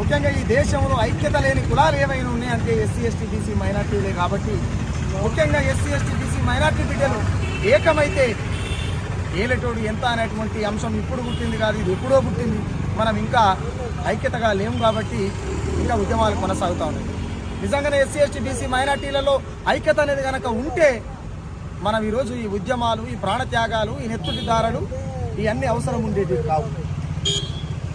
ముఖ్యంగా ఈ దేశంలో ఐక్యత లేని కులాలు ఏమైనా ఉన్నాయంటే ఎస్సీ ఎస్టీ బీసీ మైనార్టీలే. కాబట్టి ముఖ్యంగా ఎస్సీ ఎస్టీ బీసీ మైనార్టీ బిడ్డలు ఏకమైతే ఏలేటోడు ఎంత అనేటువంటి అంశం ఇప్పుడు పుట్టింది కాదు, ఇది ఎప్పుడో పుట్టింది. మనం ఇంకా ఐక్యతగా లేము కాబట్టి ఇంకా ఉద్యమాలు కొనసాగుతూ ఉన్నాయి. నిజంగానే ఎస్సీ ఎస్టీ బీసీ మైనార్టీలలో ఐక్యత అనేది కనుక ఉంటే మనం ఈరోజు ఈ ఉద్యమాలు, ఈ ప్రాణత్యాగాలు, ఈ నెత్తుటి దారులు ఇవన్నీ అవసరం ఉండేటివి కావు.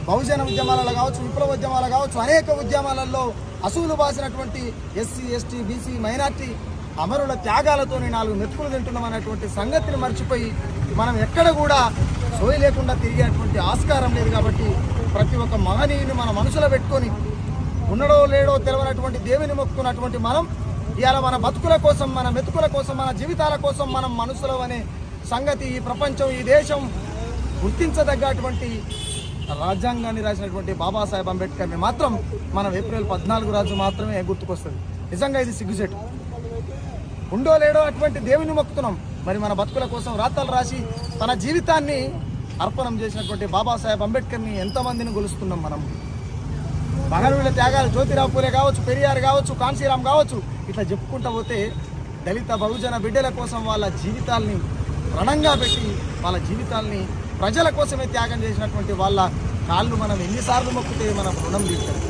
బహుజన ఉద్యమాలలో కావచ్చు, విప్లవ ఉద్యమాలు కావచ్చు, అనేక ఉద్యమాలలో అసూలు బాసినటువంటి ఎస్సీ ఎస్టీ బీసీ మైనార్టీ అమరుల త్యాగాలతోనే 4 మెతుకులు తింటున్నాం అనేటువంటి సంగతిని మర్చిపోయి మనం ఎక్కడ కూడా సోయి లేకుండా తిరిగేటువంటి ఆస్కారం లేదు. కాబట్టి ప్రతి ఒక్క మహనీయుని మన మనసులో పెట్టుకొని ఉన్నడో లేడో తెలవనటువంటి దేవుని మొక్కున్నటువంటి మనం ఇవాళ మన బతుకుల కోసం, మన మెతుకుల కోసం, మన జీవితాల కోసం మనం మనసులో అనే సంగతి ఈ ప్రపంచం, ఈ దేశం గుర్తించదగ్గటువంటి రాజ్యాంగాన్ని రాసినటువంటి బాబాసాహెబ్ అంబేద్కర్ని మాత్రం మనం ఏప్రిల్ 14 రోజు మాత్రమే గుర్తుకొస్తుంది. నిజంగా ఇది సిగ్గుచేటు. ఉండో లేడో అటువంటి దేవుని మొక్కుతున్నాం. మరి మన బతుకుల కోసం రాతలు రాసి తన జీవితాన్ని అర్పణం చేసినటువంటి బాబాసాహెబ్ అంబేద్కర్ని ఎంతమందిని గొలుస్తున్నాం మనం. మహనీయుల త్యాగాలు జ్యోతిరావు పూలే కావచ్చు, పెరియార్ కావచ్చు, కాన్సీరామ్ కావచ్చు, ఇట్లా చెప్పుకుంటూ పోతే దళిత బహుజన బిడ్డల కోసం వాళ్ళ జీవితాల్ని రణంగా పెట్టి వాళ్ళ జీవితాల్ని ప్రజల కోసమే త్యాగం చేసినటువంటి వాళ్ళ కాళ్ళు మనం ఎన్నిసార్లు మొక్కితే మనం రుణం తీర్చాలి.